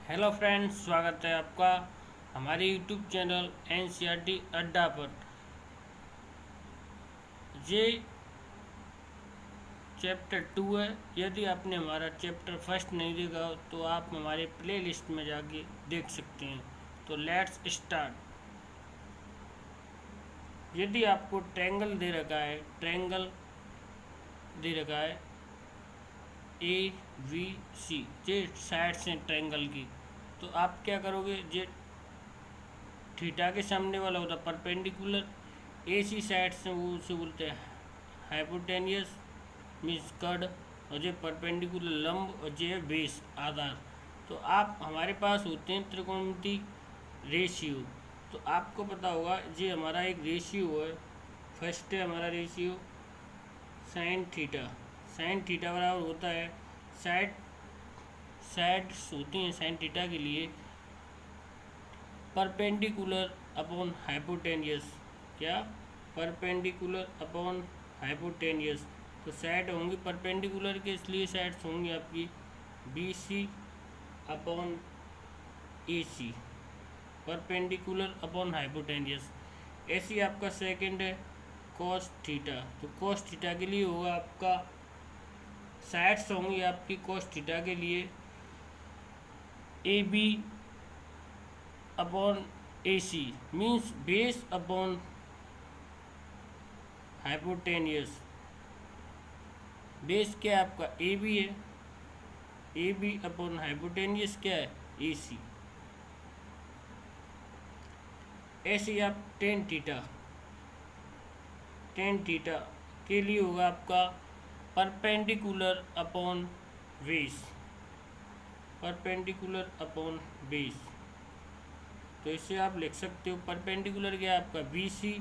Hello friends, स्वागत है आपका हमारे यूट्यूब चैनल एनसीईआरटी अड्डा पर। ये चैप्टर 2 है। यदि आपने हमारा चैप्टर फर्स्ट नहीं देखा हो तो आप हमारे प्ले लिस्ट में जाके देख सकते हैं। तो लेट्स स्टार्ट। यदि आपको ट्रायंगल दे रखा है ए वी सी, ये साइड्स हैं ट्रायंगल की, तो आप क्या करोगे? ये थीटा के सामने वाला होता है परपेंडिकुलर, ए सी साइड से वो उसे बोलते हैं हाइपोटेनियस मीन्स कड, और जो परपेंडिकुलर लंब, और जो है बेस आधार। तो आप हमारे पास होते हैं त्रिकोणमिति रेशियो। तो आपको पता होगा ये हमारा एक रेशियो है। फर्स्ट है हमारा ratio sine theta. Sine theta बराबर होता है साइड साइड्स होती हैं साइन थीटा के लिए परपेंडिकुलर अपॉन हाइपोटेनियस। क्या? Perpendicular upon hypotenuse. तो साइड होंगी परपेंडिकुलर के, इसलिए साइड्स होंगी आपकी B C upon A C, perpendicular upon hypotenuse. ऐसी आपका सेकंड है कॉस थीटा। तो कॉस थीटा के लिए होगा आपका साइड्स होंगी आपकी कॉस थीटा के लिए A B upon A C means base upon hypotenuse. Base क्या है आपका? ए बी है, ए बी अपॉन हाइपोटेनियस क्या है? ए सी। ऐसे आप टेन थीटा के लिए होगा आपका perpendicular upon base, perpendicular upon base. तो इसे आप लिख सकते हो परपेंडिकुलर क्या है आपका बी सी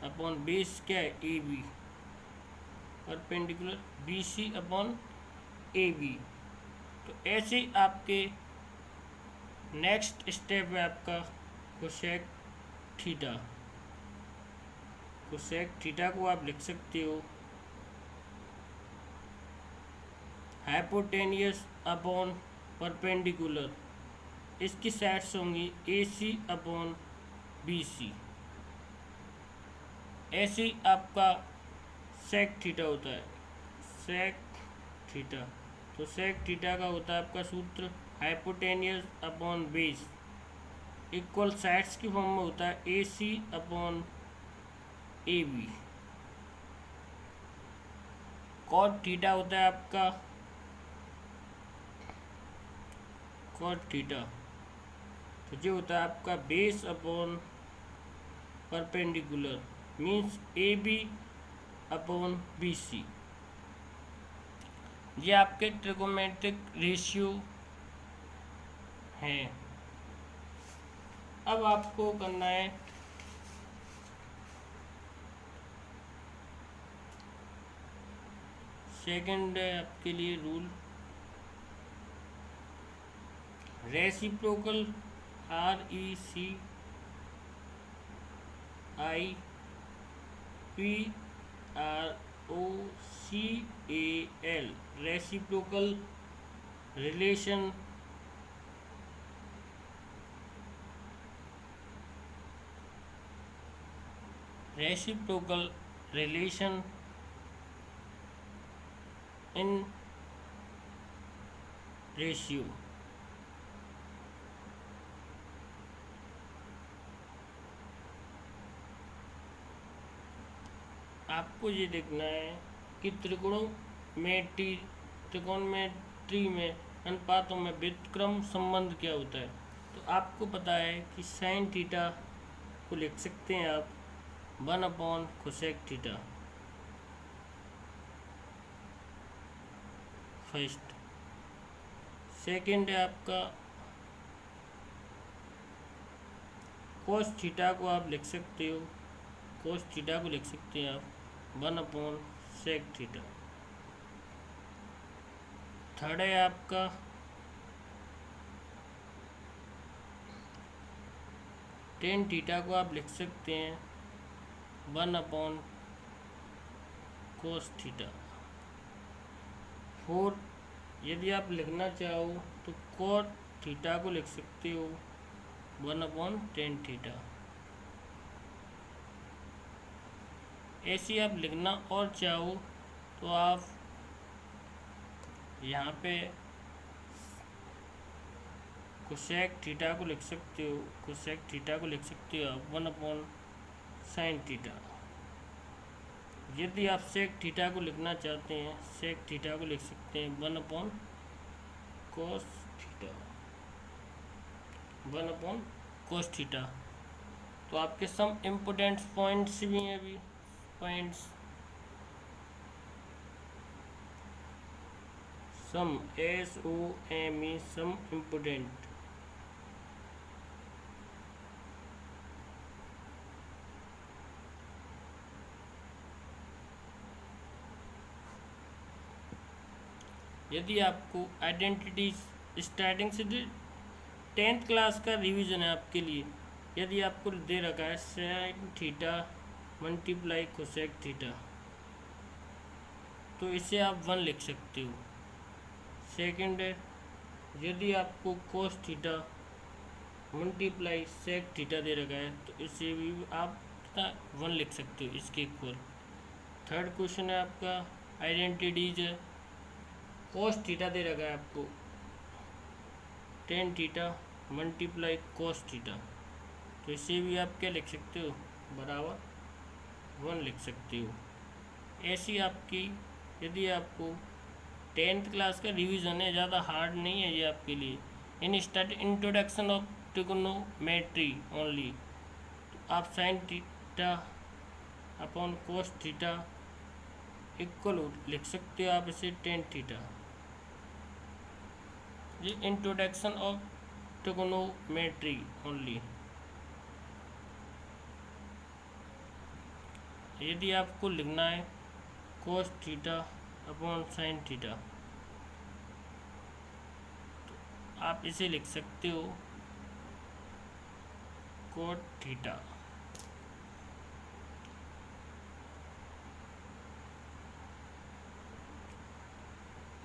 अपॉन बेस क्या है? A B, perpendicular B C upon A B. तो ऐसे आपके नेक्स्ट स्टेप है आपका कोसेक थीटा। कोसेक थीटा को आप लिख सकते हो हाइपोटेनियस अपॉन परपेंडिकुलर। इसकी साइड्स होंगी ए सी अपॉन बी सी। ऐसे ही आपका सेक थीटा होता है, सेक थीटा। तो सेक थीटा का होता है आपका सूत्र hypotenuse upon base equal sides की फॉर्म में होता है A C upon A B. Cot theta होता है आपका कॉट थीटा। तो जो होता है आपका base upon perpendicular means A B upon B C. ये आपके ट्रिगोमेट्रिक रेशियो हैं। अब आपको करना है सेकंड है आपके लिए rule reciprocal, R E C I P R O C A L, reciprocal relation reciprocal relation in ratio. आपको ये देखना है कि त्रिकोणमेट्री में अनुपातों में व्युत्क्रम संबंध क्या होता है। तो आपको पता है कि साइन थीटा को लिख सकते हैं आप 1 upon cosec theta. First. Second है आपका कोस थीटा को आप लिख सकते हो, कोस थीटा को लिख सकते हैं आप 1 अपॉन सेक थीटा। थर्ड है आपका टेन थीटा को आप लिख सकते हैं 1 अपॉन कोस थीटा। फोर, यदि आप लिखना चाहो तो कॉट थीटा को लिख सकते हो 1/tan थीटा। ऐसे आप लिखना और चाहो तो आप यहाँ पे कोसेक थीटा को लिख सकते हो, कोसेक थीटा को लिख सकते हो आप 1/sin थीटा। यदि आप सेक थीटा को लिखना चाहते हैं, सेक थीटा को लिख सकते हैं 1/cos थीटा, 1/cos थीटा। तो आपके सम इम्पोर्टेंट पॉइंट्स भी हैं अभी, पॉइंट्स सम SOME सम इम्पोर्टेंट। यदि आपको आइडेंटिटी स्टार्टिंग से 10th क्लास का रिवीजन है आपके लिए, यदि आपको दे रखा है sin theta multiply cosec theta, तो इसे आप 1 लिख सकते हो। सेकंड है, यदि आपको cos theta multiply sec theta दे रखा है तो इसे भी आप 1 लिख सकते हो, इसके इक्वल। थर्ड क्वेश्चन है आपका आइडेंटिटीज है, कोस थीटा दे रखा है आपको tan theta multiply cos theta, तो इसे भी आप क्या लिख सकते हो, बराबर 1 लिख सकते हो। ऐसी आपकी, यदि आपको 10th क्लास का रिवीजन है, ज़्यादा हार्ड नहीं है ये आपके लिए, in start introduction of trigonometry only, तो आप sine theta upon cos theta equal लिख सकते हो आप इसे tan थीटा। ये इंट्रोडक्शन ऑफ ट्रिगोनोमेट्री ओनली। यदि आपको लिखना है cos theta upon sine theta, तो आप इसे लिख सकते हो कोट थीटा।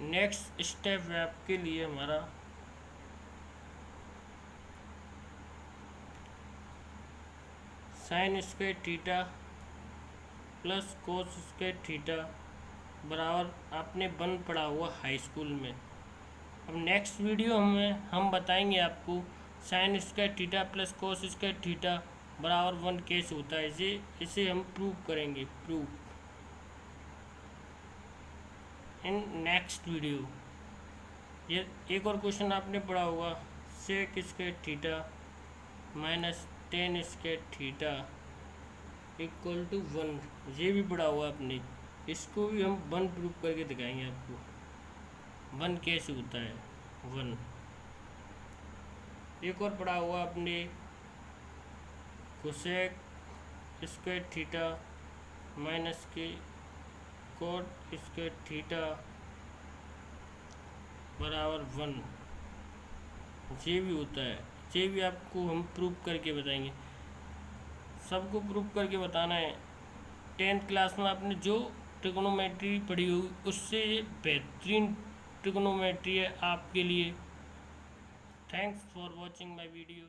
नेक्स्ट स्टेप है आपके लिए हमारा sine square theta plus cos square theta बराबर आपने 1 पढ़ा हुआ हाई स्कूल में। अब नेक्स्ट वीडियो में हम बताएंगे आपको sine square theta plus cos square theta बराबर 1 कैसे होता है। इसे हम प्रूव करेंगे, प्रूफ इन नेक्स्ट वीडियो। ये एक और क्वेश्चन आपने पढ़ा होगा sec square theta minus tan square theta equal to 1, ये भी पढ़ा हुआ आपने। इसको भी हम 1 प्रूफ करके दिखाएंगे आपको 1 कैसे होता है 1। एक और पढ़ा हुआ आपने कोसेक स्क्वायर थीटा माइनस के कोट स्क्वायर थीटा बराबर 1, ये भी होता है। ये भी आपको हम प्रूफ करके बताएंगे, सबको प्रूफ करके बताना है। 10th क्लास में आपने जो ट्रिगोनोमेट्री पढ़ी हुई उससे बेहतरीन ट्रिगोनोमेट्री है आपके लिए। Thanks for watching my video.